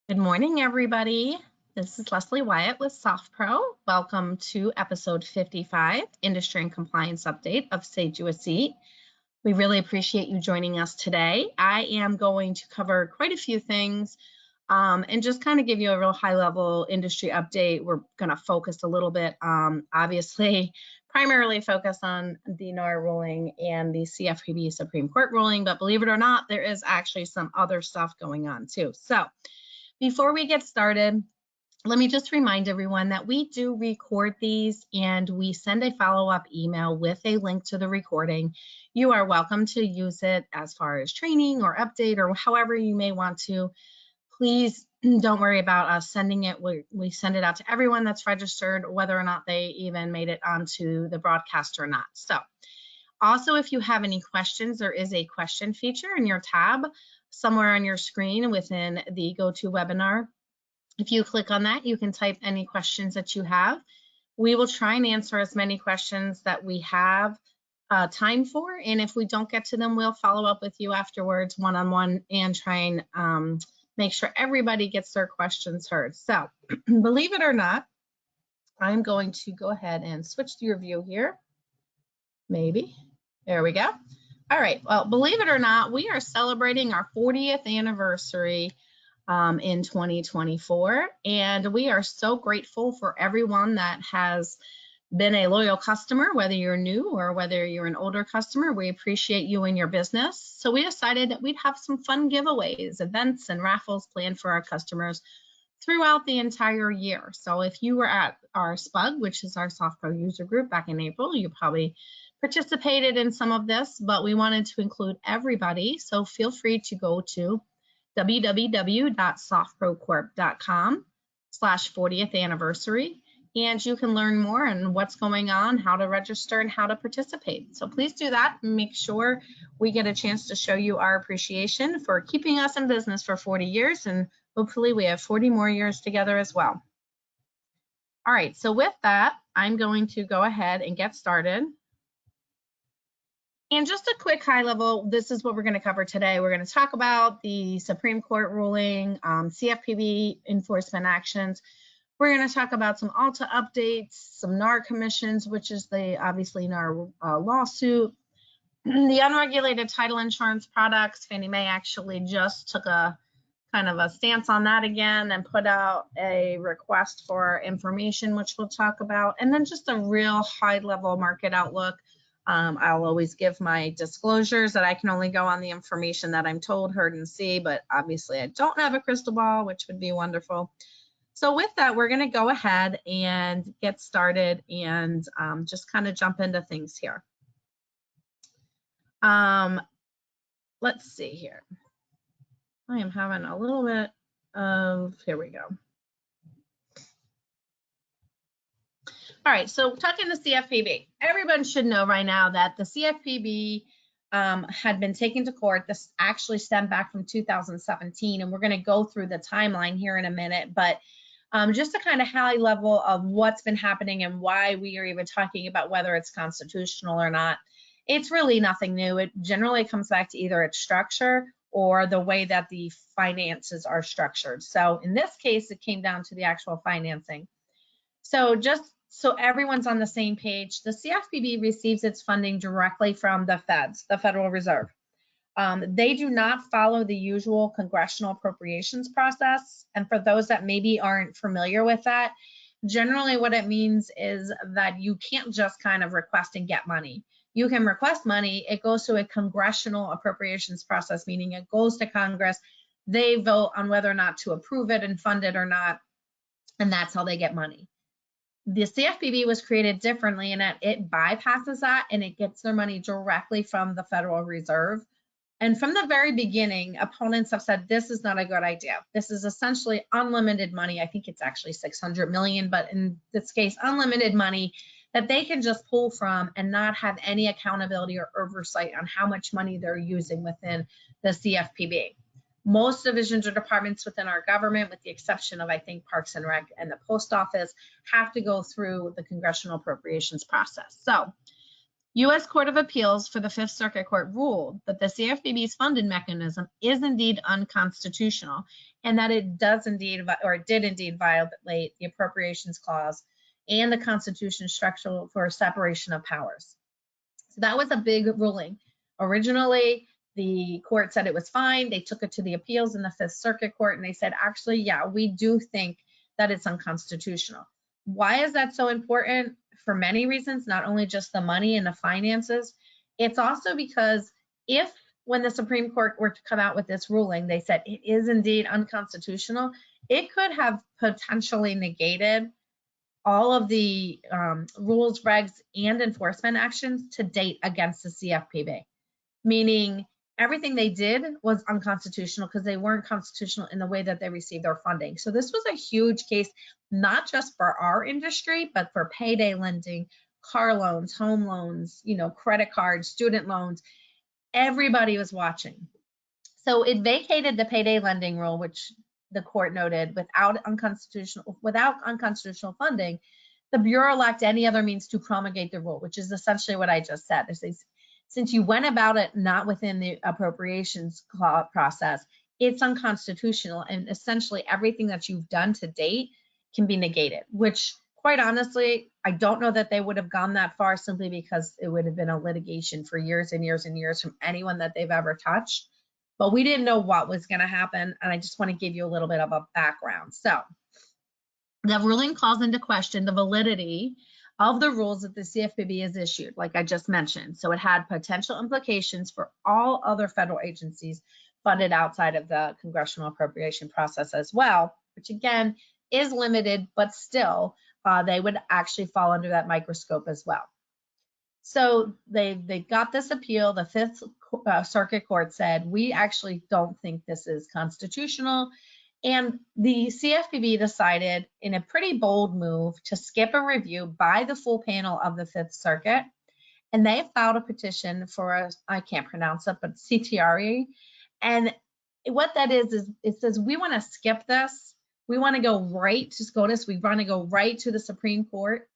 Good morning, everybody. This is Leslie Wyatt with SoftPro. Welcome to episode 55, Industry and Compliance Update of Sage You a Seat. We really appreciate you joining us today. I am going to cover quite a few things and just kind of give you a real high-level industry update. We're going to focus a little bit, obviously, primarily focus on the NAR ruling and the CFPB Supreme Court ruling, but believe it or not, there is actually some other stuff going on too. So before we get started, let me just remind everyone that we do record these and we send a follow-up email with a link to the recording. You are welcome to use it as far as training or update or however you may want to. Please don't worry about us sending it. We send it out to everyone that's registered, whether or not they even made it onto the broadcast or not. So also, if you have any questions, there is a question feature in your tab somewhere on your screen within the GoToWebinar. If you click on that, you can type any questions that you have. We will try and answer as many questions that we have time for, and if we don't get to them, we'll follow up with you afterwards one-on-one and try and make sure everybody gets their questions heard. So believe it or not, I'm going to go ahead and switch to your view here. Maybe. There we go. All right, well, believe it or not, we are celebrating our 40th anniversary in 2024, and we are so grateful for everyone that has been a loyal customer, whether you're new or whether you're an older customer. We appreciate you and your business. So we decided that we'd have some fun giveaways, events, and raffles planned for our customers throughout the entire year. So if you were at our SPUG, which is our SoftPro user group back in April, you probably participated in some of this, but we wanted to include everybody. So feel free to go to www.softprocorp.com/40th anniversary, and you can learn more on what's going on, how to register, and how to participate. So please do that and make sure we get a chance to show you our appreciation for keeping us in business for 40 years, and hopefully we have 40 more years together as well. All right, so with that, I'm going to go ahead and get started. And just a quick high level, this is what we're going to cover today. We're going to talk about the Supreme Court ruling, CFPB enforcement actions. We're going to talk about some ALTA updates, some NAR commissions, which is the obviously NAR lawsuit, the unregulated title insurance products. Fannie Mae actually just took a kind of a stance on that again and put out a request for information, which we'll talk about, and then just a real high level market outlook. I'll always give my disclosures that I can only go on the information that I'm told, heard, and see, but obviously I don't have a crystal ball, which would be wonderful. So with that, we're going to go ahead and get started and just kind of jump into things here. Let's see here. I am having a little bit of, here we go. All right, so talking to CFPB, everyone should know right now that the CFPB had been taken to court. This actually stemmed back from 2017, and we're going to go through the timeline here in a minute, but just a kind of high level of what's been happening and why we are even talking about whether it's constitutional or not. It's really nothing new. It generally comes back to either its structure or the way that the finances are structured. So in this case, it came down to the actual financing. So just so everyone's on the same page, the CFPB receives its funding directly from the feds, the Federal Reserve. They do not follow the usual congressional appropriations process. And for those that maybe aren't familiar with that, generally what it means is that you can't just kind of request and get money. You can request money, it goes to a congressional appropriations process, meaning it goes to Congress, they vote on whether or not to approve it and fund it or not, and that's how they get money. The CFPB was created differently in that it bypasses that and it gets their money directly from the Federal Reserve. And from the very beginning, opponents have said this is not a good idea. This is essentially unlimited money. I think it's actually 600 million, but in this case, unlimited money that they can just pull from and not have any accountability or oversight on how much money they're using within the CFPB. Most divisions or departments within our government, with the exception of, I think, Parks and Rec and the Post Office, have to go through the congressional appropriations process. So U.S. Court of Appeals for the Fifth Circuit Court ruled that the CFPB's funding mechanism is indeed unconstitutional, and that it does indeed, or it did indeed violate the appropriations clause and the Constitution structure for separation of powers. So that was a big ruling. Originally, the court said it was fine. They took it to the appeals in the Fifth Circuit Court, and they said, actually, yeah, we do think that it's unconstitutional. Why is that so important? For many reasons, not only just the money and the finances. It's also because if, when the Supreme Court were to come out with this ruling, they said it is indeed unconstitutional, it could have potentially negated all of the rules, regs, and enforcement actions to date against the CFPB, meaning everything they did was unconstitutional because they weren't constitutional in the way that they received their funding. So this was a huge case, not just for our industry, but for payday lending, car loans, home loans, credit cards, student loans. Everybody was watching. So it vacated the payday lending rule, which the court noted without unconstitutional funding, the Bureau lacked any other means to promulgate the rule, which is essentially what I just said. Since you went about it not within the appropriations process, it's unconstitutional, and essentially everything that you've done to date can be negated, which quite honestly, I don't know that they would have gone that far, simply because it would have been a litigation for years and years and years from anyone that they've ever touched. But we didn't know what was going to happen, and I just want to give you a little bit of a background. So the ruling calls into question the validity of the rules that the CFPB has issued, like I just mentioned. So it had potential implications for all other federal agencies funded outside of the congressional appropriation process as well, which again is limited, but still they would actually fall under that microscope as well. So they got this appeal. The Fifth Circuit Court said, we actually don't think this is constitutional. And the CFPB decided, in a pretty bold move, to skip a review by the full panel of the Fifth Circuit. And they filed a petition for I can't pronounce it, but CTRE. And what that is it says, we want to skip this. We want to go right to SCOTUS. We want to go right to the Supreme Court.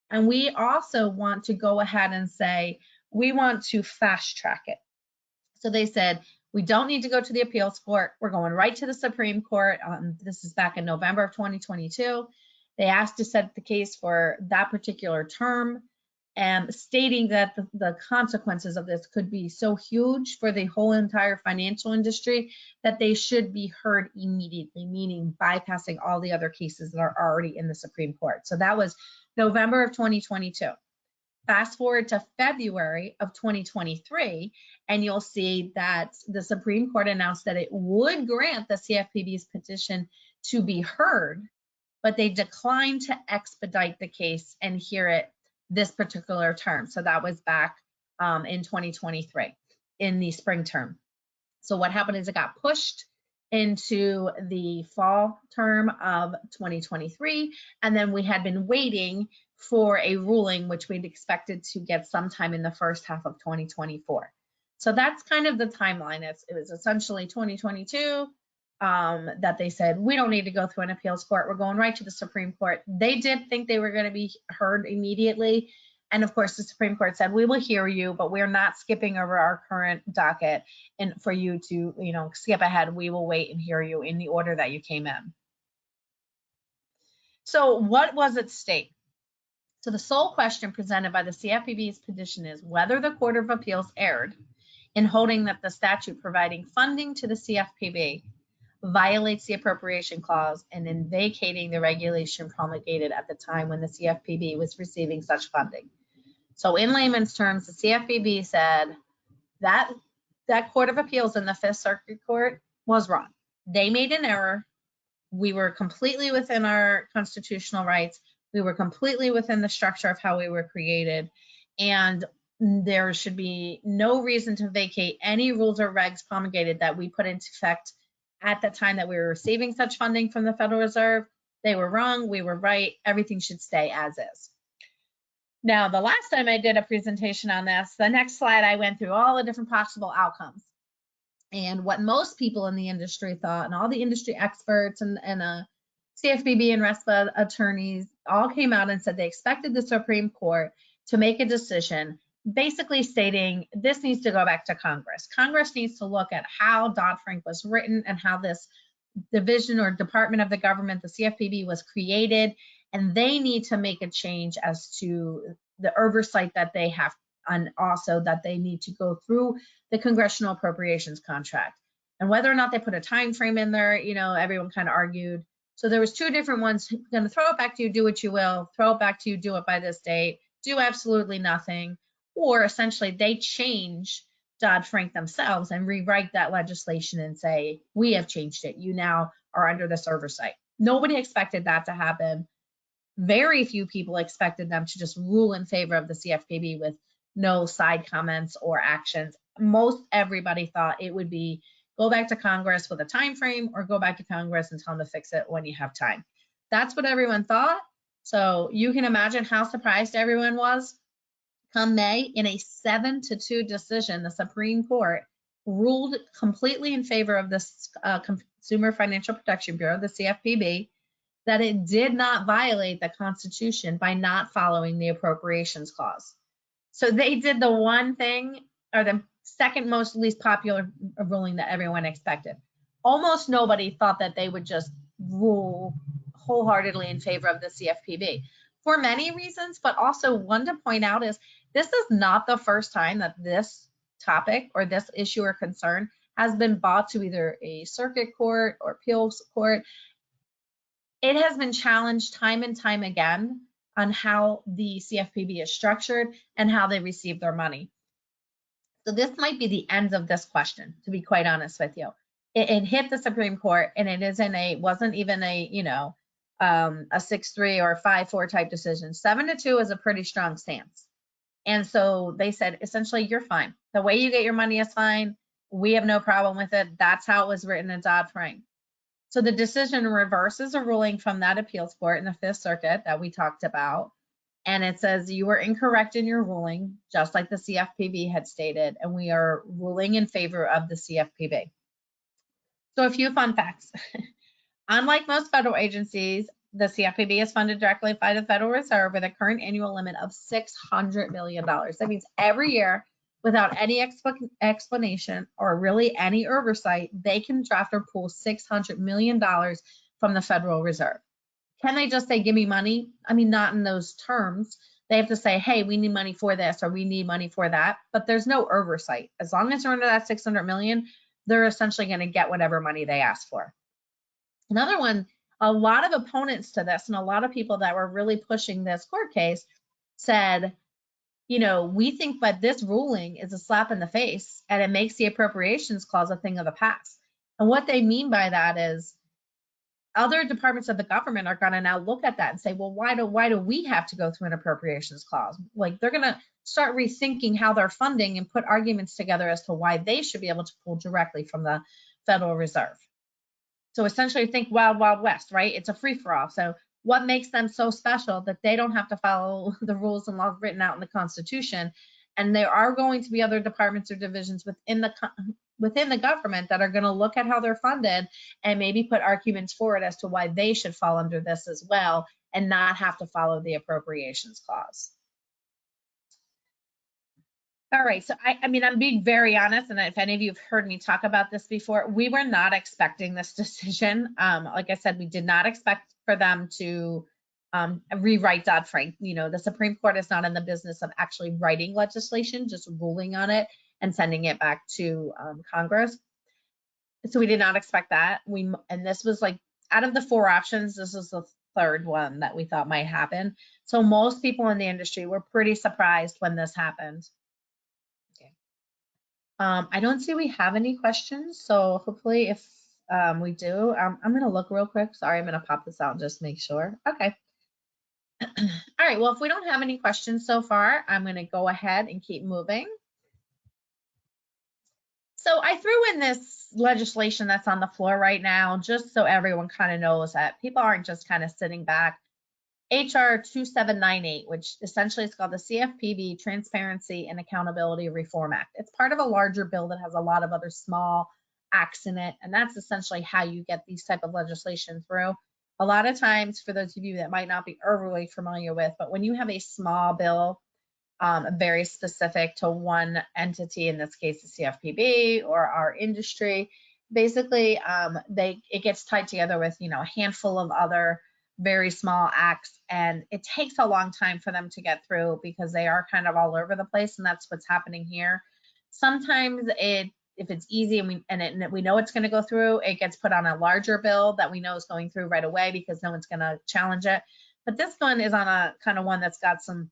And we also want to go ahead and say, we want to fast track it. So they said, we don't need to go to the appeals court. We're going right to the Supreme Court. This is back in November of 2022. They asked to set the case for that particular term, stating that the consequences of this could be so huge for the whole entire financial industry that they should be heard immediately, meaning bypassing all the other cases that are already in the Supreme Court. So that was November of 2022. Fast forward to February of 2023, and you'll see that the Supreme Court announced that it would grant the CFPB's petition to be heard, but they declined to expedite the case and hear it this particular term. So that was back in 2023, in the spring term. So what happened is it got pushed into the fall term of 2023, and then we had been waiting for a ruling, which we'd expected to get sometime in the first half of 2024. So that's kind of the timeline. It was essentially 2022 that they said, we don't need to go through an appeals court. We're going right to the Supreme Court. They did think they were going to be heard immediately. And of course, the Supreme Court said, we will hear you, but we're not skipping over our current docket. And for you to, skip ahead, we will wait and hear you in the order that you came in. So what was at stake? So the sole question presented by the CFPB's petition is whether the Court of Appeals erred in holding that the statute providing funding to the CFPB violates the appropriation clause, and in vacating the regulation promulgated at the time when the CFPB was receiving such funding. So in layman's terms, the CFPB said that Court of Appeals in the Fifth Circuit Court was wrong. They made an error. We were completely within our constitutional rights. We were completely within the structure of how we were created, and there should be no reason to vacate any rules or regs promulgated that we put into effect at the time that we were receiving such funding from the Federal Reserve. They were wrong, we were right, everything should stay as is. Now, the last time I did a presentation on this, the next slide, I went through all the different possible outcomes. And what most people in the industry thought, and all the industry experts and CFPB and RESPA attorneys all came out and said they expected the Supreme Court to make a decision basically stating this needs to go back to Congress. Congress needs to look at how Dodd-Frank was written and how this division or department of the government, the CFPB, was created, and they need to make a change as to the oversight that they have, and also that they need to go through the congressional appropriations contract. And whether or not they put a time frame in there, you know, everyone kind of argued. So there was two different ones. Going to throw it back to you, do what you will. Throw it back to you, do it by this date. Do absolutely nothing. Or essentially they change Dodd-Frank themselves and rewrite that legislation and say, we have changed it. You now are under this oversight. Nobody expected that to happen. Very few people expected them to just rule in favor of the CFPB with no side comments or actions. Most everybody thought it would be go back to Congress with a time frame, or go back to Congress and tell them to fix it when you have time. That's what everyone thought. So you can imagine how surprised everyone was. Come May, in a 7-2 decision, the Supreme Court ruled completely in favor of the Consumer Financial Protection Bureau, the CFPB, that it did not violate the Constitution by not following the appropriations clause. So they did the one thing, or the second most least popular ruling that everyone expected. Almost nobody thought that they would just rule wholeheartedly in favor of the CFPB for many reasons, but also one to point out is this is not the first time that this topic or this issue or concern has been brought to either a circuit court or appeals court. It has been challenged time and time again on how the CFPB is structured and how they receive their money. So this might be the end of this question, to be quite honest with you. It hit the Supreme Court, and it wasn't even a, you know, a 6-3 or 5-4 type decision. 7-2 is a pretty strong stance. And so they said, essentially, you're fine. The way you get your money is fine. We have no problem with it. That's how it was written in Dodd-Frank. So the decision reverses a ruling from that appeals court in the Fifth Circuit that we talked about. And it says you were incorrect in your ruling, just like the CFPB had stated, and we are ruling in favor of the CFPB. So a few fun facts. Unlike most federal agencies, the CFPB is funded directly by the Federal Reserve with a current annual limit of $600 million. That means every year, without any explanation or really any oversight, they can draft or pull $600 million from the Federal Reserve. Can they just say, give me money? I mean, not in those terms. They have to say, hey, we need money for this, or we need money for that, but there's no oversight. As long as they're under that $600 million, they're essentially going to get whatever money they ask for. Another one, a lot of opponents to this and a lot of people that were really pushing this court case said, you know, we think that this ruling is a slap in the face and it makes the appropriations clause a thing of the past. And what they mean by that is other departments of the government are going to now look at that and say, well, why do we have to go through an appropriations clause? Like, they're going to start rethinking how they're funding and put arguments together as to why they should be able to pull directly from the Federal Reserve. So essentially think Wild Wild West, right? It's a free-for-all. So what makes them so special that they don't have to follow the rules and laws written out in the Constitution? And there are going to be other departments or divisions within the government that are going to look at how they're funded and maybe put arguments forward as to why they should fall under this as well and not have to follow the appropriations clause. All right, so I mean, I'm being very honest, and if any of you have heard me talk about this before, we were not expecting this decision. Like I said, we did not expect for them to rewrite Dodd-Frank. You know, the Supreme Court is not in the business of actually writing legislation, just ruling on it and sending it back to Congress. So we did not expect that. And this was like, out of the 4 options, this was the third one that we thought might happen. So most people in the industry were pretty surprised when this happened. I don't see we have any questions, so hopefully if we do, I'm going to look real quick. Sorry, I'm going to pop this out and just make sure. Okay. All right, well, if we don't have any questions so far, I'm going to go ahead and keep moving. So I threw in this legislation that's on the floor right now, just so everyone kind of knows that people aren't just kind of sitting back. HR 2798, which essentially is called the CFPB Transparency and Accountability Reform Act. It's part of a larger bill that has a lot of other small acts in it, and that's essentially how you get these type of legislation through. A lot of times, for those of you that might not be overly familiar with, but when you have a small bill, very specific to one entity, in this case, the CFPB or our industry. Basically, it gets tied together with, a handful of other very small acts, and it takes a long time for them to get through because they are kind of all over the place, and that's what's happening here. Sometimes if it's easy and we know it's going to go through, it gets put on a larger bill that we know is going through right away because no one's going to challenge it. But this one is on a kind of one that's got some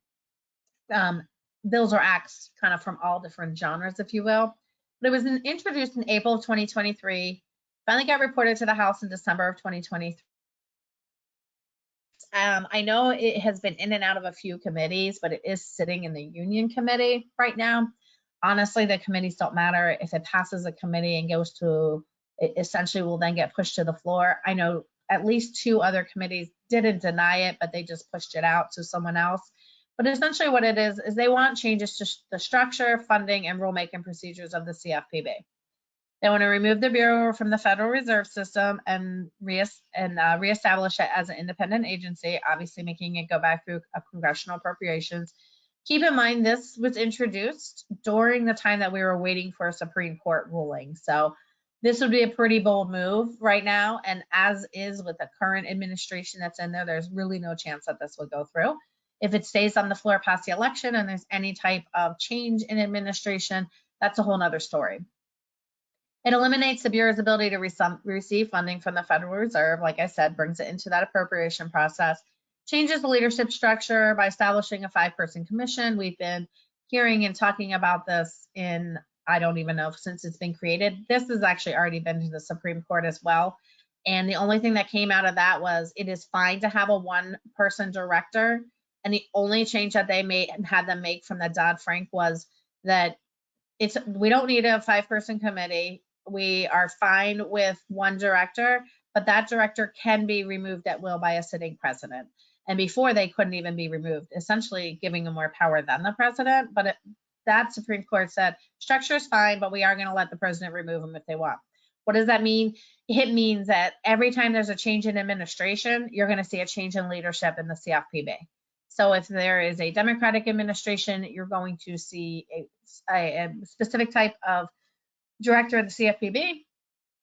bills or acts kind of from all different genres, if you will. But it was introduced in April of 2023, finally got reported to the House in December of 2023. I know it has been in and out of a few committees, but it is sitting in the Union Committee right now. Honestly, the committees don't matter. If it passes a committee and goes to, it essentially will then get pushed to the floor. I know at least 2 other committees didn't deny it, but they just pushed it out to someone else. But essentially what it is they want changes to the structure, funding, and rulemaking procedures of the CFPB. They want to remove the Bureau from the Federal Reserve System and reestablish it as an independent agency, obviously making it go back through a congressional appropriations. Keep in mind, this was introduced during the time that we were waiting for a Supreme Court ruling. So this would be a pretty bold move right now. And as is with the current administration that's in there, there's really no chance that this will go through. If it stays on the floor past the election and there's any type of change in administration, that's a whole nother story. It eliminates the Bureau's ability to receive funding from the Federal Reserve, like I said, brings it into that appropriation process, changes the leadership structure by establishing a 5-person commission. We've been hearing and talking about this in, I don't even know, since it's been created. This has actually already been to the Supreme Court as well. And the only thing that came out of that was it is fine to have a 1-person director. And the only change that they had them make from the Dodd-Frank was that we don't need a 5-person committee. We are fine with 1 director, but that director can be removed at will by a sitting president. And before, they couldn't even be removed, essentially giving them more power than the president. But that Supreme Court said structure is fine, but we are going to let the president remove them if they want. What does that mean? It means that every time there's a change in administration, you're going to see a change in leadership in the CFPB. So if there is a Democratic administration, you're going to see a specific type of director of the CFPB.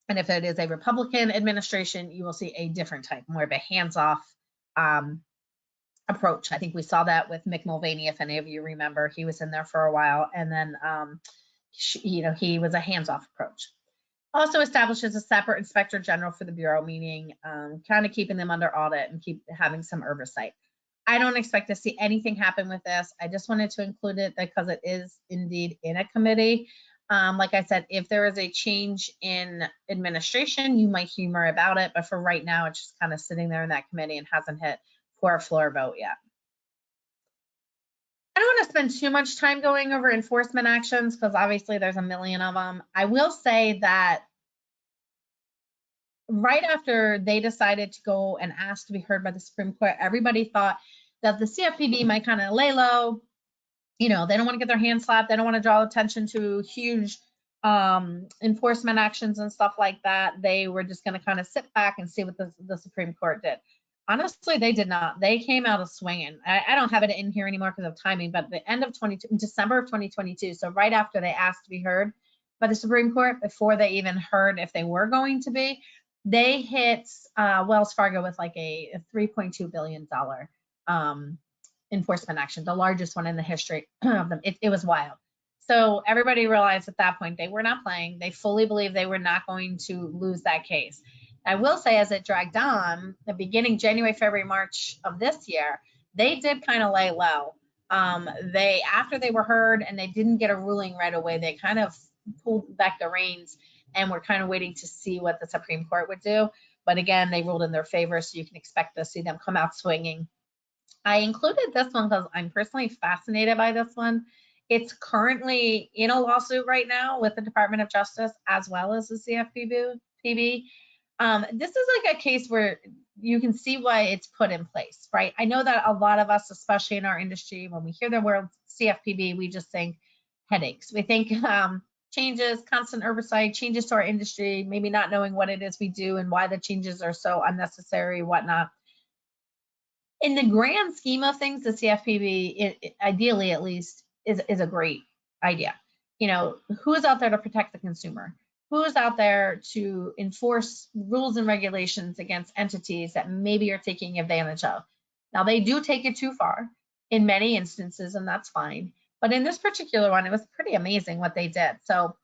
And if it is a Republican administration, you will see a different type, more of a hands-off approach. I think we saw that with Mick Mulvaney, if any of you remember. He was in there for a while, and then he was a hands-off approach. Also establishes a separate inspector general for the Bureau, meaning kind of keeping them under audit and keep having some oversight. I don't expect to see anything happen with this. I just wanted to include it because it is indeed in a committee. Like I said, if there is a change in administration, you might hear more about it. But for right now, it's just kind of sitting there in that committee and hasn't hit for a floor vote yet. I don't want to spend too much time going over enforcement actions because obviously there's a million of them. I will say that right after they decided to go and ask to be heard by the Supreme Court, everybody thought that the CFPB might kind of lay low. They don't want to get their hands slapped. They don't want to draw attention to huge enforcement actions and stuff like that. They were just going to kind of sit back and see what the Supreme Court did. Honestly, they did not. They came out of swinging. I don't have it in here anymore because of timing, but the end of December of 2022, so right after they asked to be heard by the Supreme Court, before they even heard if they were going to be, they hit Wells Fargo with like a $3.2 billion enforcement action, the largest one in the history of them. It was wild. So everybody realized at that point they were not playing. They fully believed they were not going to lose that case. I will say, as it dragged on, the beginning January, February, March of this year, they did kind of lay low. After they were heard and they didn't get a ruling right away, they kind of pulled back the reins and we're kind of waiting to see what the Supreme Court would do. But again, they ruled in their favor, so you can expect to see them come out swinging. I included this one because I'm personally fascinated by this one. It's currently in a lawsuit right now with the Department of Justice as well as the CFPB. This is like a case where you can see why it's put in place, right? I know that a lot of us, especially in our industry, when we hear the word CFPB, we just think headaches. We think changes, constant oversight, changes to our industry, maybe not knowing what it is we do and why the changes are so unnecessary, whatnot. In the grand scheme of things, the CFPB, ideally at least, is a great idea. You know, who is out there to protect the consumer? Who is out there to enforce rules and regulations against entities that maybe are taking advantage of? Now, they do take it too far in many instances, and that's fine. But in this particular one, it was pretty amazing what they did. So,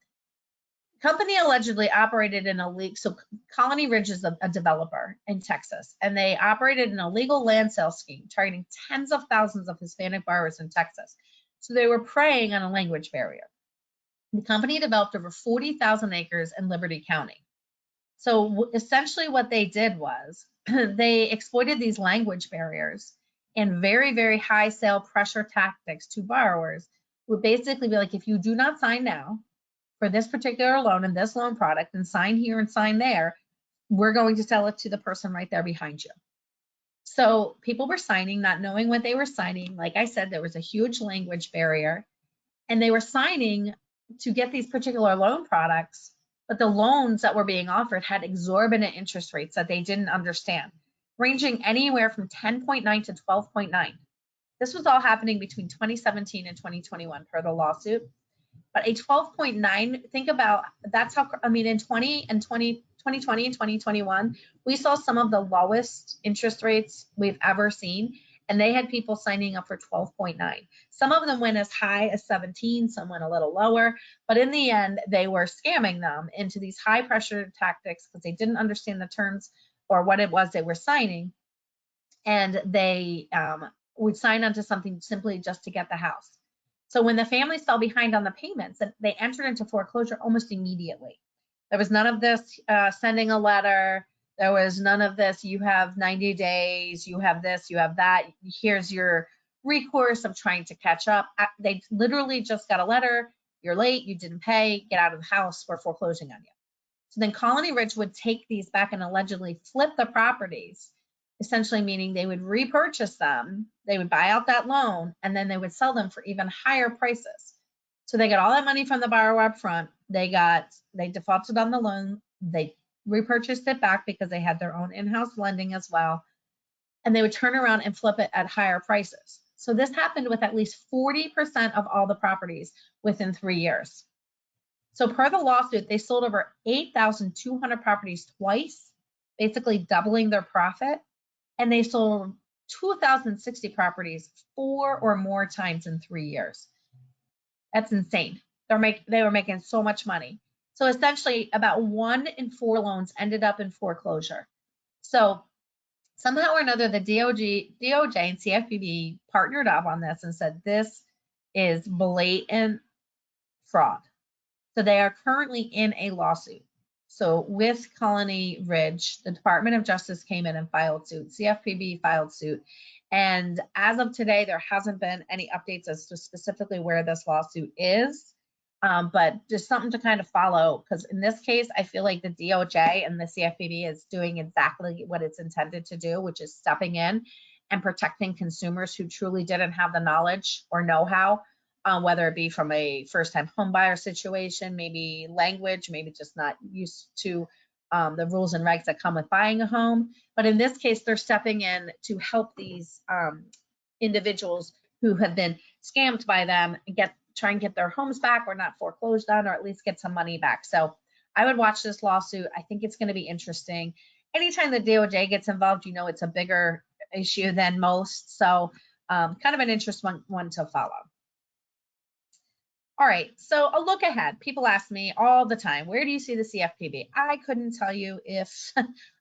company allegedly operated in a league. So Colony Ridge is a developer in Texas, and they operated an illegal land sale scheme targeting tens of thousands of Hispanic borrowers in Texas. So they were preying on a language barrier. The company developed over 40,000 acres in Liberty County. So essentially what they did was they exploited these language barriers and very, very high sale pressure tactics to borrowers. Would basically be like, if you do not sign now for this particular loan and this loan product and sign here and sign there, we're going to sell it to the person right there behind you. So people were signing, not knowing what they were signing. Like I said, there was a huge language barrier, and they were signing to get these particular loan products, but the loans that were being offered had exorbitant interest rates that they didn't understand, ranging anywhere from 10.9 to 12.9. This was all happening between 2017 and 2021 per the lawsuit. But a 12.9, think about, that's how, I mean, in 2020 and 2021, we saw some of the lowest interest rates we've ever seen, and they had people signing up for 12.9. Some of them went as high as 17, some went a little lower, but in the end, they were scamming them into these high pressure tactics because they didn't understand the terms or what it was they were signing, and they would sign onto something simply just to get the house. So when the families fell behind on the payments, they entered into foreclosure almost immediately. There was none of this sending a letter. There was none of this, you have 90 days, you have this, you have that. Here's your recourse of trying to catch up. They literally just got a letter, you're late, you didn't pay, get out of the house, we're foreclosing on you. So then Colony Ridge would take these back and allegedly flip the properties, essentially meaning they would repurchase them, they would buy out that loan, and then they would sell them for even higher prices. So they got all that money from the borrower up front, they defaulted on the loan, they repurchased it back because they had their own in-house lending as well, and they would turn around and flip it at higher prices. So this happened with at least 40% of all the properties within 3 years. So per the lawsuit, they sold over 8,200 properties twice, basically doubling their profit. And they sold 2,060 properties 4 or more times in 3 years. That's insane. They were making so much money. So essentially about 1 in 4 loans ended up in foreclosure. So somehow or another, the DOJ and CFPB partnered up on this and said, this is blatant fraud. So they are currently in a lawsuit. So with Colony Ridge, the Department of Justice came in and filed suit. CFPB filed suit. And as of today, there hasn't been any updates as to specifically where this lawsuit is. But just something to kind of follow, because in this case, I feel like the DOJ and the CFPB is doing exactly what it's intended to do, which is stepping in and protecting consumers who truly didn't have the knowledge or know-how. Whether it be from a first-time homebuyer situation, maybe language, maybe just not used to the rules and regs that come with buying a home. But in this case, they're stepping in to help these individuals who have been scammed by them try and get their homes back or not foreclosed on, or at least get some money back. So I would watch this lawsuit. I think it's going to be interesting. Anytime the DOJ gets involved, you know it's a bigger issue than most. So kind of an interesting one to follow. All right, so a look ahead. People ask me all the time, where do you see the CFPB? I couldn't tell you if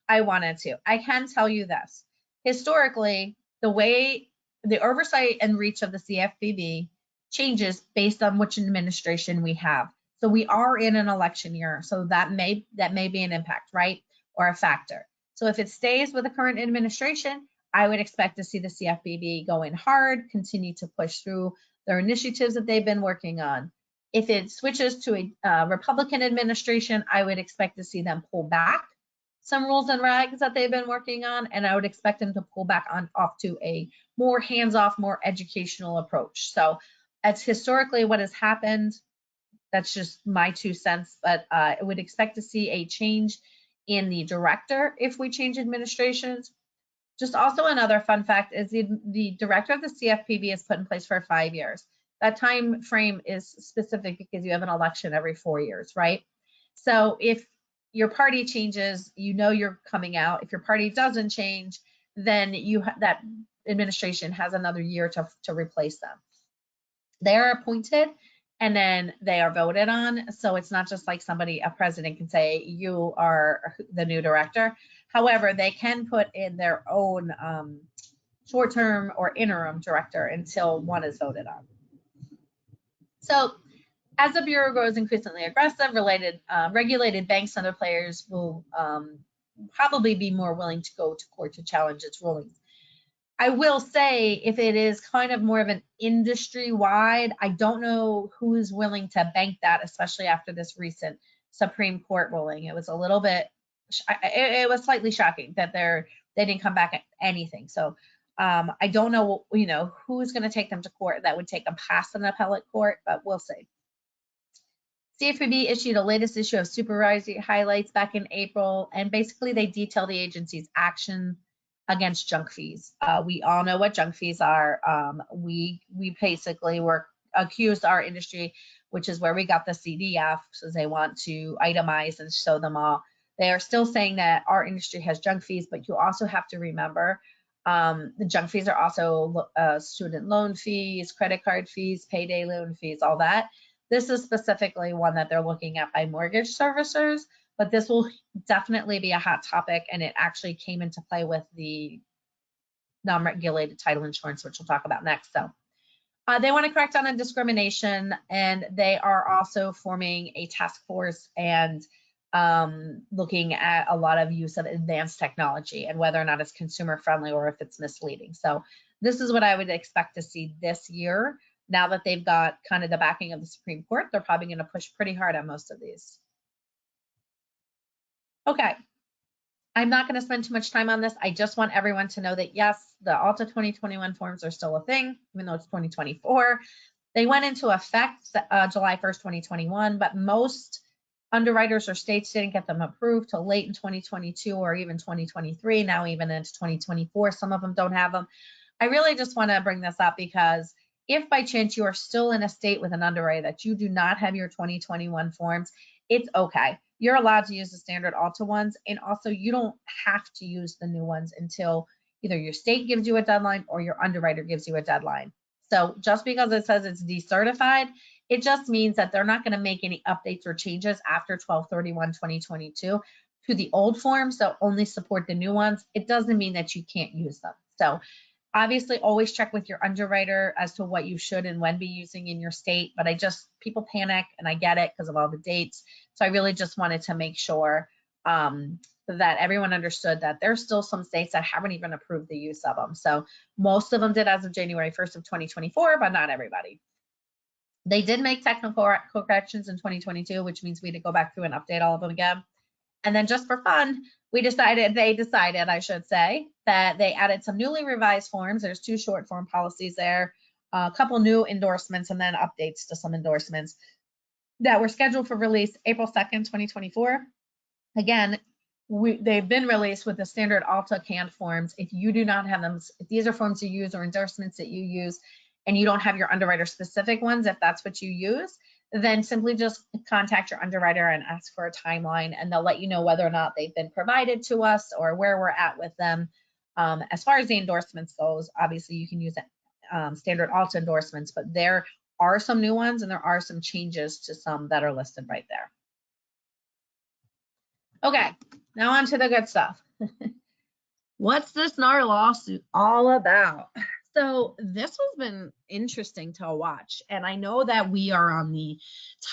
I wanted to. I can tell you this. Historically, the way the oversight and reach of the CFPB changes based on which administration we have. So we are in an election year, so that may be an impact, right? Or a factor. So if it stays with the current administration, I would expect to see the CFPB go in hard, continue to push through their initiatives that they've been working on. If it switches to a Republican administration, I would expect to see them pull back some rules and regs that they've been working on, and I would expect them to pull back off to a more hands-off, more educational approach. So that's historically what has happened. That's just my 2 cents, but I would expect to see a change in the director if we change administrations. Just also another fun fact is the director of the CFPB is put in place for 5 years. That time frame is specific because you have an election every 4 years, right? So if your party changes, you know you're coming out. If your party doesn't change, then that administration has another year to replace them. They are appointed and then they are voted on. So it's not just like a president can say, you are the new director. However, they can put in their own short-term or interim director until one is voted on. So as the Bureau grows increasingly aggressive, regulated banks and other players will probably be more willing to go to court to challenge its rulings. I will say, if it is kind of more of an industry-wide, I don't know who is willing to bank that, especially after this recent Supreme Court ruling. It was a little bit, it was slightly shocking that they didn't come back at anything. So I don't know, who's going to take them to court that would take them past an appellate court, but we'll see. CFPB issued a latest issue of supervisory highlights back in April, and basically they detail the agency's action against junk fees. We all know what junk fees are. We basically were accused, our industry, which is where we got the CDF, so they want to itemize and show them all. They are still saying that our industry has junk fees, but you also have to remember the junk fees are also student loan fees, credit card fees, payday loan fees, all that. This is specifically one that they're looking at by mortgage servicers, but this will definitely be a hot topic, and it actually came into play with the non-regulated title insurance, which we'll talk about next. So they want to crack down on discrimination, and they are also forming a task force and looking at a lot of use of advanced technology and whether or not it's consumer friendly or if it's misleading. So this is what I would expect to see this year. Now that they've got kind of the backing of the Supreme Court, they're probably going to push pretty hard on most of these. Okay, I'm not going to spend too much time on this. I just want everyone to know that, yes, the ALTA 2021 forms are still a thing, even though it's 2024. They went into effect July 1st, 2021, but most underwriters or states didn't get them approved till late in 2022 or even 2023, now even into 2024. Some of them don't have them. I really just want to bring this up because if by chance you are still in a state with an underwriter that you do not have your 2021 forms, it's okay. You're allowed to use the standard ALTA ones, and also you don't have to use the new ones until either your state gives you a deadline or your underwriter gives you a deadline. So just because it says it's decertified, it just means that they're not going to make any updates or changes after 12/31/2022 to the old forms. They'll only support the new ones. It doesn't mean that you can't use them. So obviously always check with your underwriter as to what you should and when be using in your state, but people panic, and I get it because of all the dates. So I really just wanted to make sure that everyone understood that there's still some states that haven't even approved the use of them. So most of them did as of January 1st of 2024, but not everybody. They did make technical corrections in 2022, which means we had to go back through and update all of them again. And then just for fun, they decided, I should say, that they added some newly revised forms. There's 2 short form policies there, a couple new endorsements, and then updates to some endorsements that were scheduled for release April 2nd, 2024. Again, they've been released with the standard ALTA canned forms. If you do not have them, if these are forms you use or endorsements that you use, and you don't have your underwriter specific ones, if that's what you use, then simply just contact your underwriter and ask for a timeline, and they'll let you know whether or not they've been provided to us or where we're at with them. As far as the endorsements goes, obviously you can use standard ALTA endorsements, but there are some new ones and there are some changes to some that are listed right there. Okay, now on to the good stuff. What's this NAR lawsuit all about? So this has been interesting to watch, and I know that we are on the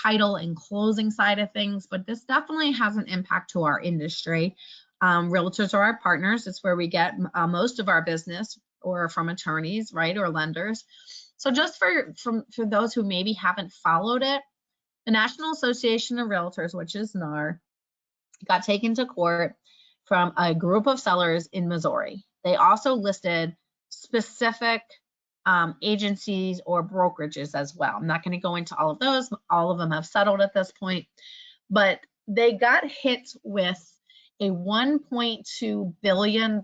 title and closing side of things, but this definitely has an impact to our industry. Realtors are our partners. It's where we get most of our business, or from attorneys, right, or lenders. So just for those who maybe haven't followed it, the National Association of REALTORS, which is NAR, got taken to court from a group of sellers in Missouri. They also listed specific agencies or brokerages as well. I'm not going to go into all of those. All of them have settled at this point, but they got hit with a $1.2 billion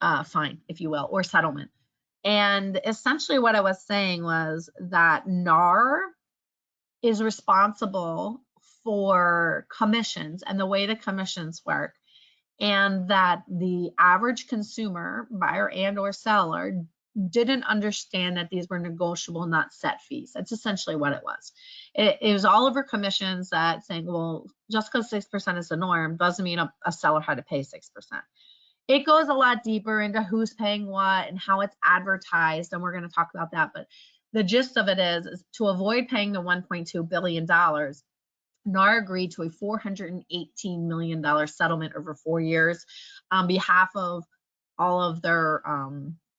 fine, if you will, or settlement. And essentially what I was saying was that NAR is responsible for commissions and the way the commissions work, and that the average consumer, buyer and or seller, didn't understand that these were negotiable, not set fees. That's essentially what it was. It was all over commissions that saying, well, just because 6% is the norm doesn't mean a seller had to pay 6%. It goes a lot deeper into who's paying what and how it's advertised, and we're going to talk about that. But the gist of it is to avoid paying the $1.2 billion, NAR agreed to a $418 million settlement over 4 years on behalf of all of their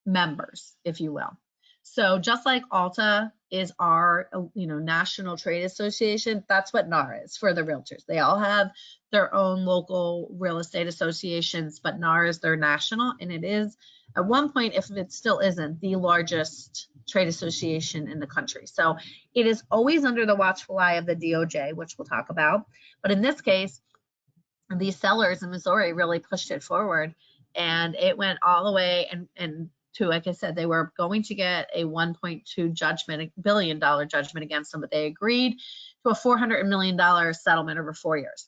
members, if you will. So just like ALTA is our national trade association, that's what NAR is for the realtors. They all have their own local real estate associations, but NAR is their national, and it is at one point, if it still isn't, the largest trade association in the country. So it is always under the watchful eye of the DOJ, which we'll talk about. But in this case, these sellers in Missouri really pushed it forward, and it went all the way and to, like I said, they were going to get a $1.2 billion judgment against them, but they agreed to a $400 million settlement over 4 years.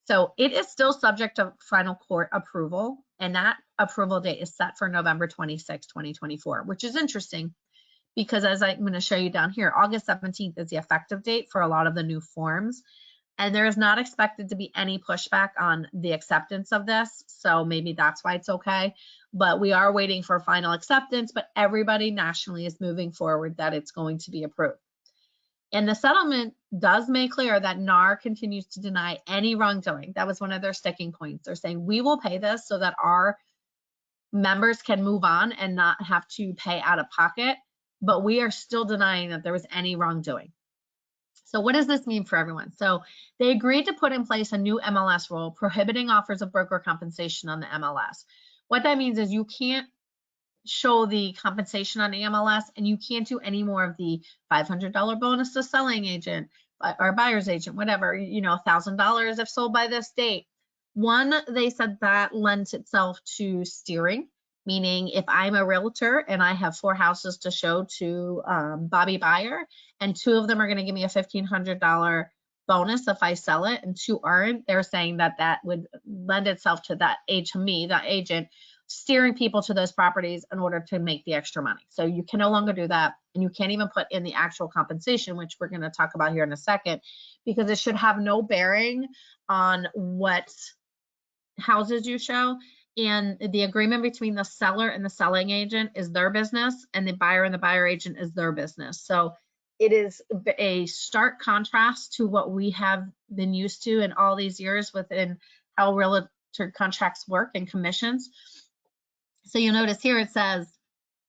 So it is still subject to final court approval, and that approval date is set for November 26, 2024, which is interesting because, as I'm going to show you down here, August 17th is the effective date for a lot of the new forms, and there is not expected to be any pushback on the acceptance of this, so maybe that's why it's okay. But we are waiting for final acceptance, but everybody nationally is moving forward that it's going to be approved. And the settlement does make clear that NAR continues to deny any wrongdoing. That was one of their sticking points. They're saying, we will pay this so that our members can move on and not have to pay out of pocket, but we are still denying that there was any wrongdoing. So what does this mean for everyone? So they agreed to put in place a new MLS rule prohibiting offers of broker compensation on the MLS. What that means is you can't show the compensation on the MLS, and you can't do any more of the $500 bonus to selling agent or buyer's agent, whatever, $1,000 if sold by this date. One, they said that lends itself to steering, meaning if I'm a realtor and I have 4 houses to show to Bobby Buyer, and 2 of them are going to give me a $1,500 bonus if I sell it and 2 aren't, they're saying that that would lend itself to that agent, steering people to those properties in order to make the extra money. So you can no longer do that, and you can't even put in the actual compensation, which we're going to talk about here in a second, because it should have no bearing on what houses you show. And the agreement between the seller and the selling agent is their business, and the buyer and the buyer agent is their business. So it is a stark contrast to what we have been used to in all these years within how realtor contracts work and commissions. So you'll notice here it says,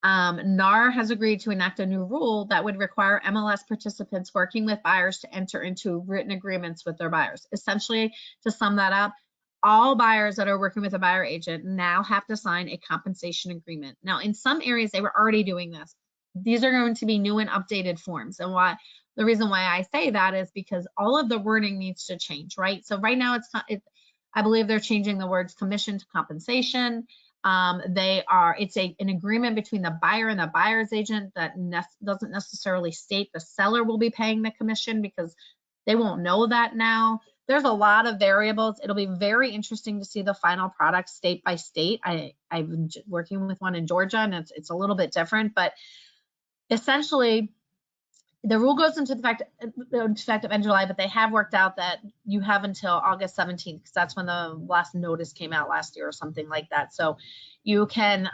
NAR has agreed to enact a new rule that would require MLS participants working with buyers to enter into written agreements with their buyers. Essentially, to sum that up, all buyers that are working with a buyer agent now have to sign a compensation agreement. Now, in some areas, they were already doing this. These are going to be new and updated forms. And the reason why I say that is because all of the wording needs to change, right? So right now, I believe they're changing the words commission to compensation. It's an agreement between the buyer and the buyer's agent that doesn't necessarily state the seller will be paying the commission, because they won't know that now. There's a lot of variables. It'll be very interesting to see the final product state by state. I've been working with one in Georgia, and it's a little bit different, but essentially the rule goes into effective in July, but they have worked out that you have until August 17th, because that's when the last notice came out last year or something like that. So you can,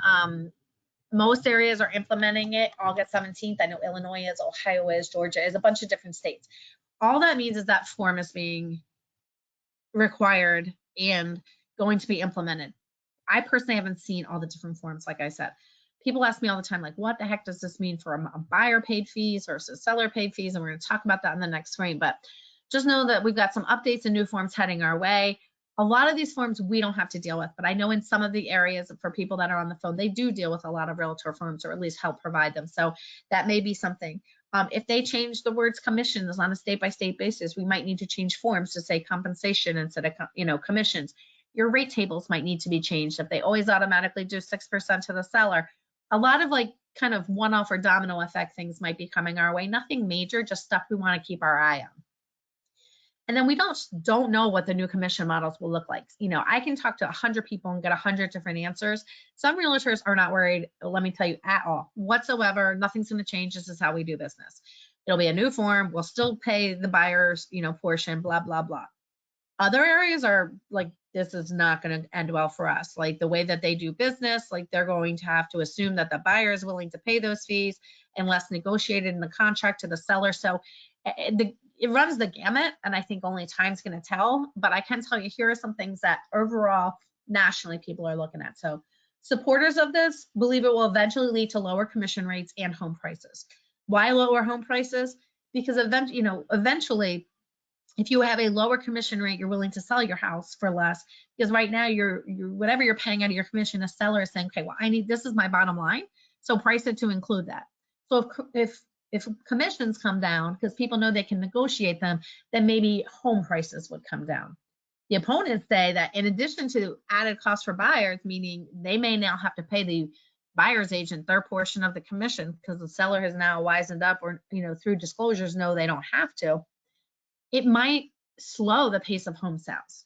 most areas are implementing it August 17th. I know Illinois is, Ohio is, Georgia is, a bunch of different states. All that means is that form is being required and going to be implemented. I personally haven't seen all the different forms, like I said. People ask me all the time, like, what the heck does this mean for a buyer paid fees versus seller paid fees? And we're going to talk about that in the next screen. But just know that we've got some updates and new forms heading our way. A lot of these forms we don't have to deal with, but I know in some of the areas for people that are on the phone, they do deal with a lot of realtor firms, or at least help provide them. So that may be something. If they change the words commissions on a state-by-state basis, we might need to change forms to say compensation instead of commissions. Your rate tables might need to be changed if they always automatically do 6% to the seller. A lot of like kind of one-off or domino effect things might be coming our way. Nothing major, just stuff we want to keep our eye on. And then we don't know what the new commission models will look like. You know, I can talk to 100 people and get 100 different answers. Some realtors are not worried, let me tell you, at all, whatsoever. Nothing's going to change. This is how we do business. It'll be a new form. We'll still pay the buyer's, you know, portion, blah, blah, blah. Other areas are like, this is not going to end well for us. Like the way that they do business, like they're going to have to assume that the buyer is willing to pay those fees unless negotiated in the contract to the seller. So it runs the gamut, and I think only time's going to tell. But I can tell you, here are some things that overall nationally people are looking at. So supporters of this believe it will eventually lead to lower commission rates and home prices. Why lower home prices? Because eventually, if you have a lower commission rate, you're willing to sell your house for less, because right now you're whatever you're paying out of your commission, a seller is saying, okay, well, this is my bottom line, so price it to include that. So if commissions come down because people know they can negotiate them, then maybe home prices would come down. The opponents say that in addition to added costs for buyers, meaning they may now have to pay the buyer's agent their portion of the commission because the seller has now wisened up, or through disclosures know they don't have to, it might slow the pace of home sales.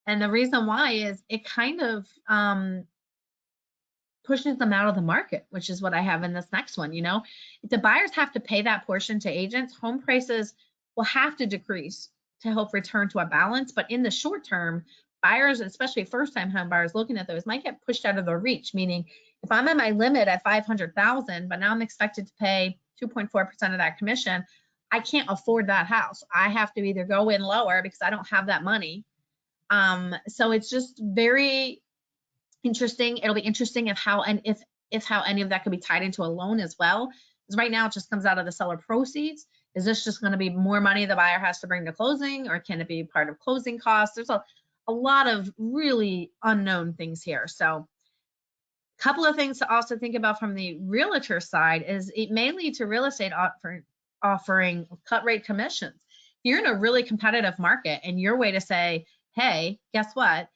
And the reason why is it kind of pushes them out of the market, which is what I have in this next one. If the buyers have to pay that portion to agents, home prices will have to decrease to help return to a balance. But in the short term, buyers, especially first-time home buyers looking at those, might get pushed out of their reach. Meaning, if I'm at my limit at $500,000, but now I'm expected to pay 2.4% of that commission, I can't afford that house. I have to either go in lower because I don't have that money. So it's just very interesting. It'll be interesting if how any of that could be tied into a loan as well. Because right now it just comes out of the seller proceeds. Is this just going to be more money the buyer has to bring to closing, or can it be part of closing costs? There's a lot of really unknown things here. So a couple of things to also think about from the realtor side is it may lead to real estate offering cut rate commissions. If you're in a really competitive market and your way to say, hey, guess what?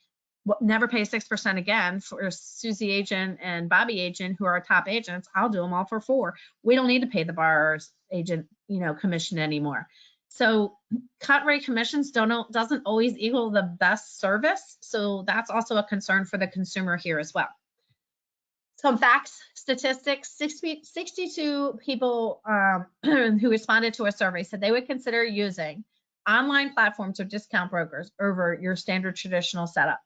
Never pay 6% again for Susie agent and Bobby agent, who are our top agents. I'll do them all for 4%. We don't need to pay the buyer's agent, commission anymore. So cut rate commissions doesn't always equal the best service. So that's also a concern for the consumer here as well. Some facts, statistics, 62 people who responded to a survey said they would consider using online platforms or discount brokers over your standard traditional setup.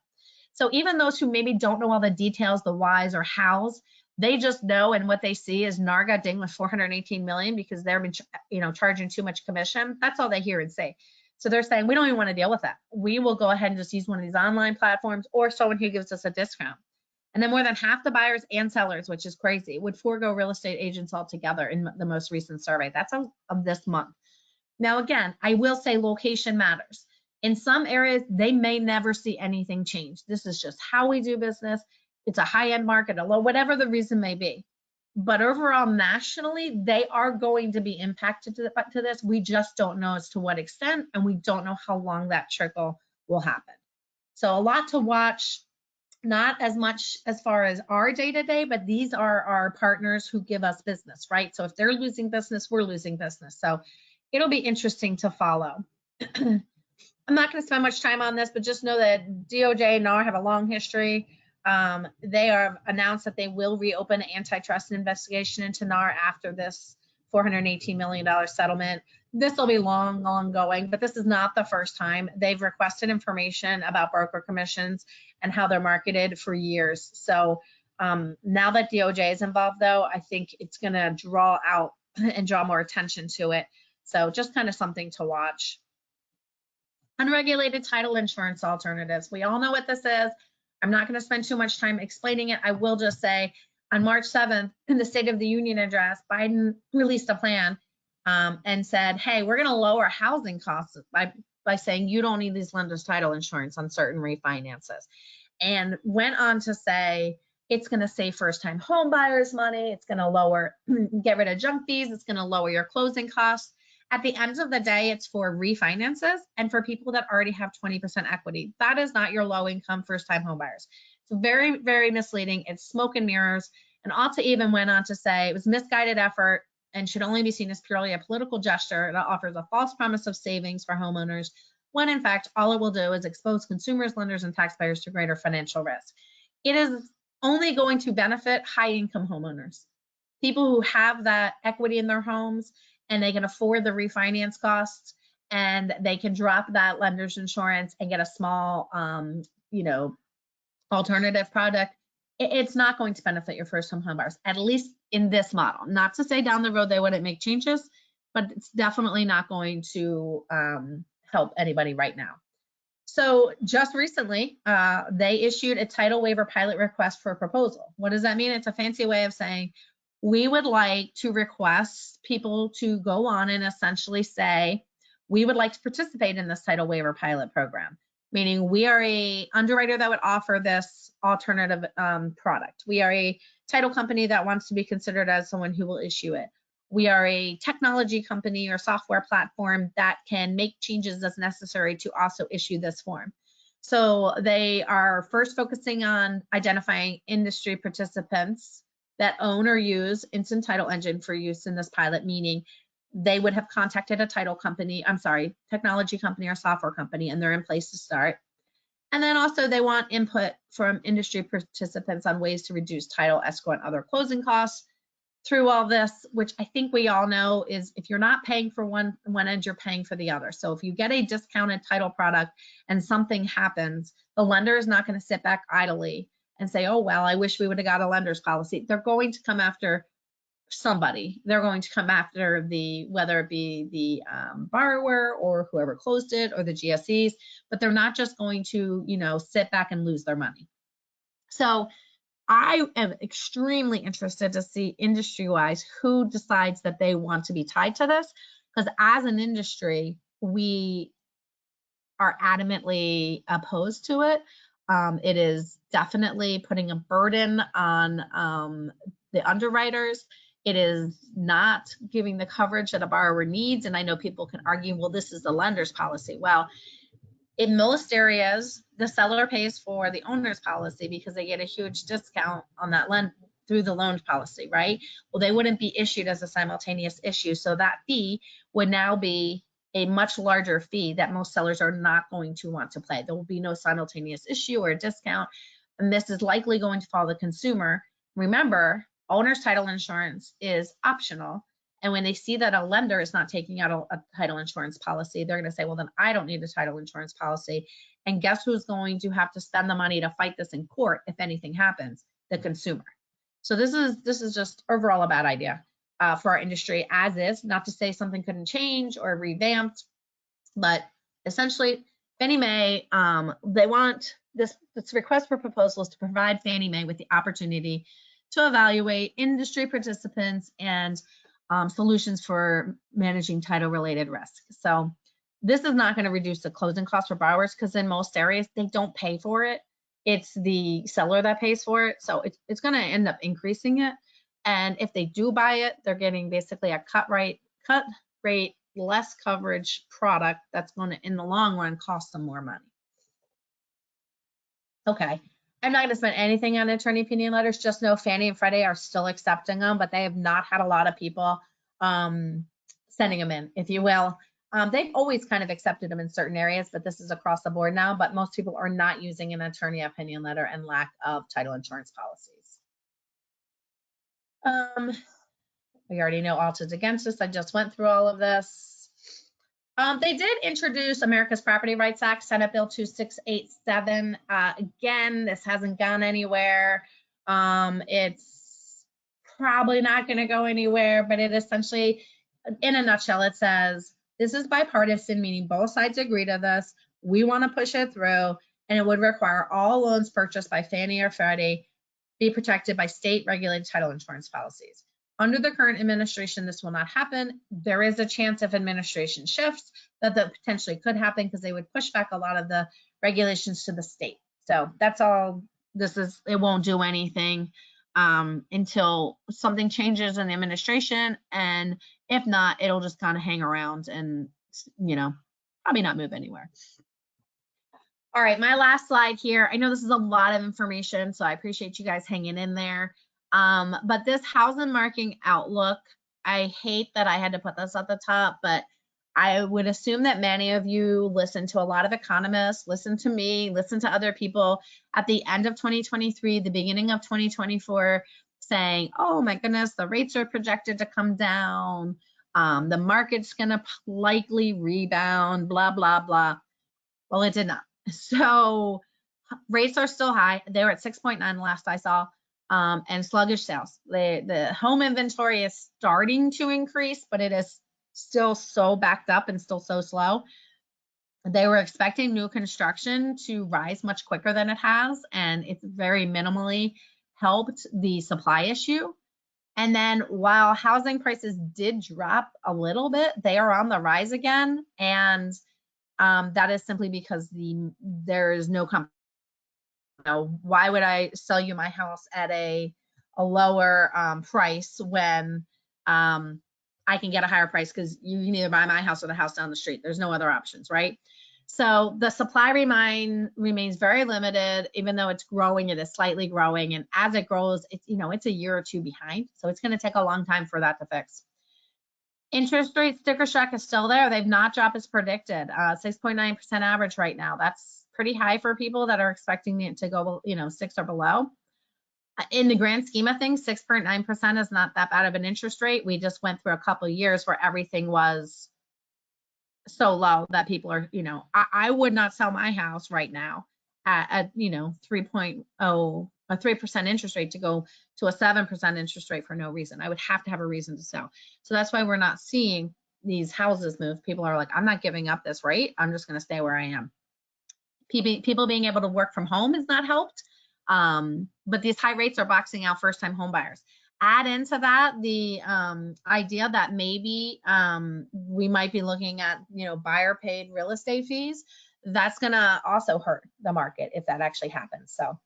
So even those who maybe don't know all the details, the whys or hows, they just know, and what they see is NAR got dinged with $418 million because they've been charging too much commission. That's all they hear and say. So they're saying, we don't even want to deal with that. We will go ahead and just use one of these online platforms or someone who gives us a discount. And then more than half the buyers and sellers, which is crazy, would forego real estate agents altogether in the most recent survey. That's of this month. Now, again, I will say location matters. In some areas, they may never see anything change. This is just how we do business. It's a high-end market, a low, whatever the reason may be. But overall, nationally, they are going to be impacted to this. We just don't know as to what extent, and we don't know how long that trickle will happen. So a lot to watch. Not as much as far as our day-to-day, but these are our partners who give us business, right? So if they're losing business, we're losing business. So it'll be interesting to follow. I'm not going to spend much time on this, but just know that DOJ and NAR have a long history. They are announced that they will reopen an antitrust investigation into NAR after this $418 million settlement. This will be long going, but this is not the first time. They've requested information about broker commissions and how they're marketed for years. So now that DOJ is involved, though, I think it's going to draw out and draw more attention to it. So just kind of something to watch. Unregulated title insurance alternatives. We all know what this is. I'm not going to spend too much time explaining it. I will just say on March 7th, in the State of the Union address, Biden released a plan and said, hey, we're going to lower housing costs by saying you don't need these lenders' title insurance on certain refinances. And went on to say it's going to save first-time home buyers money. It's going to get rid of junk fees. It's going to lower your closing costs. At the end of the day, it's for refinances and for people that already have 20% equity. That is not your low income first time home buyers. It's very, very misleading. It's smoke and mirrors. And ALTA even went on to say it was misguided effort and should only be seen as purely a political gesture that offers a false promise of savings for homeowners, when in fact, all it will do is expose consumers, lenders, and taxpayers to greater financial risk. It is only going to benefit high income homeowners, people who have that equity in their homes and they can afford the refinance costs and they can drop that lender's insurance and get a small, alternative product. It's not going to benefit your first home buyers, at least in this model. Not to say down the road they wouldn't make changes, but it's definitely not going to help anybody right now. So just recently, they issued a title waiver pilot request for a proposal. What does that mean? It's a fancy way of saying, we would like to request people to go on and essentially say, we would like to participate in this title waiver pilot program, meaning we are a underwriter that would offer this alternative product. We are a title company that wants to be considered as someone who will issue it. We are a technology company or software platform that can make changes as necessary to also issue this form. So they are first focusing on identifying industry participants that own or use Instant Title Engine for use in this pilot, meaning they would have contacted a technology company or software company, and they're in place to start. And then also they want input from industry participants on ways to reduce title, escrow, and other closing costs through all this, which I think we all know is if you're not paying for one end, you're paying for the other. So if you get a discounted title product and something happens, the lender is not going to sit back idly and say, oh, well, I wish we would have got a lender's policy. They're going to come after somebody. They're going to come after whether it be the borrower or whoever closed it or the GSEs, but they're not just going to, sit back and lose their money. So I am extremely interested to see industry-wise who decides that they want to be tied to this, because as an industry, we are adamantly opposed to it. It is definitely putting a burden on the underwriters. It is not giving the coverage that a borrower needs. And I know people can argue, well, this is the lender's policy. Well, in most areas, the seller pays for the owner's policy because they get a huge discount on that through the loan policy, right? Well, they wouldn't be issued as a simultaneous issue. So that fee would now be a much larger fee that most sellers are not going to want to pay. There will be no simultaneous issue or discount, and this is likely going to follow the consumer. Remember, owner's title insurance is optional, and when they see that a lender is not taking out a title insurance policy, they're going to say, well, then I don't need a title insurance policy. And guess who's going to have to spend the money to fight this in court if anything happens? The consumer. So this is just overall a bad idea for our industry as is. Not to say something couldn't change or revamped, but essentially Fannie Mae, they want this request for proposals to provide Fannie Mae with the opportunity to evaluate industry participants and solutions for managing title-related risk. So this is not going to reduce the closing costs for borrowers because in most areas they don't pay for it. It's the seller that pays for it. So it's going to end up increasing it. And if they do buy it, they're getting basically a cut rate, less coverage product that's going to, in the long run, cost them more money. Okay. I'm not going to spend anything on attorney opinion letters. Just know Fannie and Freddie are still accepting them, but they have not had a lot of people sending them in, if you will. They've always kind of accepted them in certain areas, but this is across the board now. But most people are not using an attorney opinion letter and lack of title insurance policies. We already know ALTA's against us. I just went through all of this. They did introduce America's Property Rights Act, Senate Bill 2687. Again, this hasn't gone anywhere. It's probably not going to go anywhere, but it essentially, in a nutshell, it says, this is bipartisan, meaning both sides agree to this. We want to push it through, and it would require all loans purchased by Fannie or Freddie be protected by state-regulated title insurance policies. Under the current administration, this will not happen. There is a chance if administration shifts that potentially could happen because they would push back a lot of the regulations to the state. So that's all this is. It won't do anything until something changes in the administration and If not, it'll just kind of hang around and, probably not move anywhere. All right, my last slide here. I know this is a lot of information, so I appreciate you guys hanging in there. But this housing market outlook, I hate that I had to put this at the top, but I would assume that many of you listen to a lot of economists, listen to me, listen to other people at the end of 2023, the beginning of 2024, saying, oh my goodness, the rates are projected to come down. The market's gonna likely rebound, blah, blah, blah. Well, it did not. So rates are still high. They were at 6.9 last I saw, and sluggish sales. The home inventory is starting to increase, but it is still so backed up and still so slow. They were expecting new construction to rise much quicker than it has, and it's very minimally helped the supply issue. And then while housing prices did drop a little bit, they are on the rise again. And that is simply because there is no company. Why would I sell you my house at a lower price when I can get a higher price, because you can either buy my house or the house down the street. There's no other options, right? So the supply remains very limited. Even though it's growing, it is slightly growing, and as it grows, it's a year or two behind. So it's going to take a long time for that to fix. Interest rate sticker shock is still there. They've not dropped as predicted. 6.9% average right now. That's pretty high for people that are expecting it to go, 6 or below. In the grand scheme of things, 6.9% is not that bad of an interest rate. We just went through a couple of years where everything was so low that people are, I would not sell my house right now at 3.0, a 3% interest rate to go to a 7% interest rate for no reason. I would have to have a reason to sell. So that's why we're not seeing these houses move. People are like, I'm not giving up this rate. I'm just going to stay where I am. People being able to work from home has not helped. But these high rates are boxing out first-time home buyers. Add into that the idea that maybe we might be looking at, buyer paid real estate fees. That's going to also hurt the market if that actually happens. So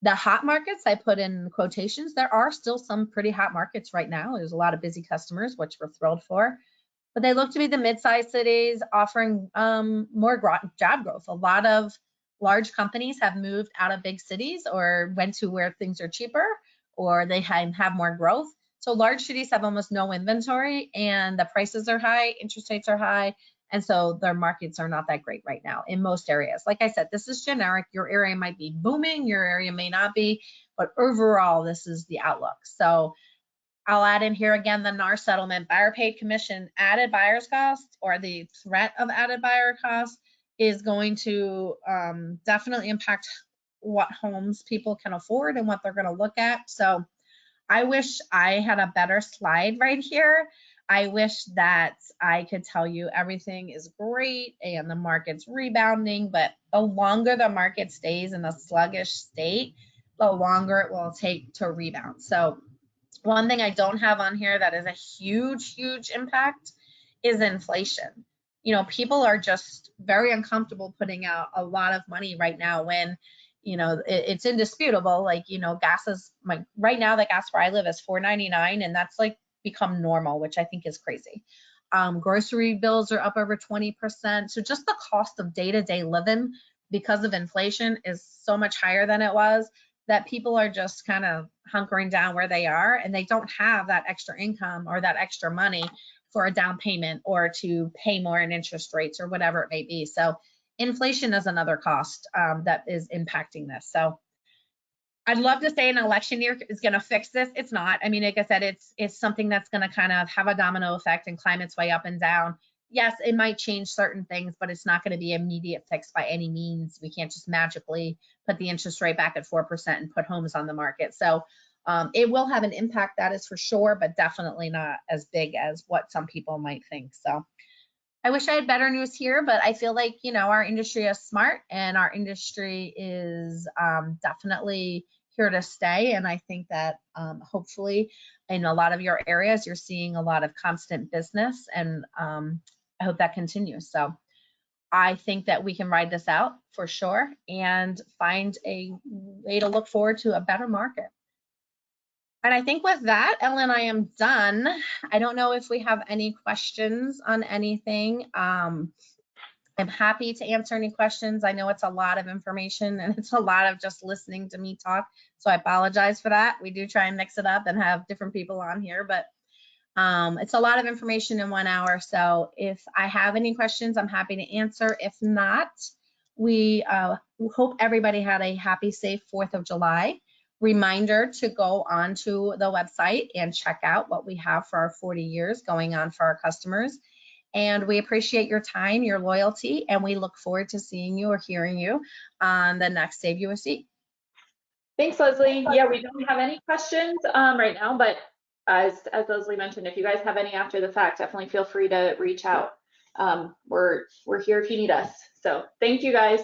the hot markets, I put in quotations, there are still some pretty hot markets right now. There's a lot of busy customers, which we're thrilled for. But they look to be the mid-sized cities offering more job growth. A lot of large companies have moved out of big cities or went to where things are cheaper, or they have more growth. So large cities have almost no inventory, and the prices are high, interest rates are high, and so their markets are not that great right now in most areas. Like I said, this is generic. Your area might be booming, your area may not be, but overall, this is the outlook. So I'll add in here again the NAR settlement, buyer paid commission, added buyer's cost, or the threat of added buyer cost is going to definitely impact what homes people can afford and what they're going to look at. So I wish I had a better slide right here. I wish that I could tell you everything is great and the market's rebounding, but the longer the market stays in a sluggish state, the longer it will take to rebound. So one thing I don't have on here that is a huge, huge impact is inflation. People are just very uncomfortable putting out a lot of money right now when, it's indisputable. Like, gas is right now, the gas where I live is $4.99, and that's like become normal, which I think is crazy. Grocery bills are up over 20%. So just the cost of day-to-day living because of inflation is so much higher than it was, that people are just kind of hunkering down where they are, and they don't have that extra income or that extra money for a down payment or to pay more in interest rates or whatever it may be. So inflation is another cost that is impacting this. So I'd love to say an election year is going to fix this. It's not. I mean, like I said, it's something that's going to kind of have a domino effect and climb its way up and down. Yes, it might change certain things, but it's not going to be immediate fix by any means. We can't just magically put the interest rate back at 4% and put homes on the market. So it will have an impact, that is for sure, but definitely not as big as what some people might think. So I wish I had better news here, but I feel like, our industry is smart and our industry is definitely here to stay. And I think that hopefully in a lot of your areas, you're seeing a lot of constant business, and I hope that continues. So I think that we can ride this out for sure and find a way to look forward to a better market. And I think with that, Ellen, I am done. I don't know if we have any questions on anything. I'm happy to answer any questions. I know it's a lot of information and it's a lot of just listening to me talk. So I apologize for that. We do try and mix it up and have different people on here, but it's a lot of information in 1 hour. So if I have any questions, I'm happy to answer. If not, we hope everybody had a happy, safe 4th of July. Reminder to go onto the website and check out what we have for our 40 years going on for our customers. And we appreciate your time, your loyalty, and we look forward to seeing you or hearing you on the next Save USC. Thanks, Leslie. Yeah, we don't have any questions right now, but as Leslie mentioned, if you guys have any after the fact, definitely feel free to reach out. We're here if you need us. So thank you guys.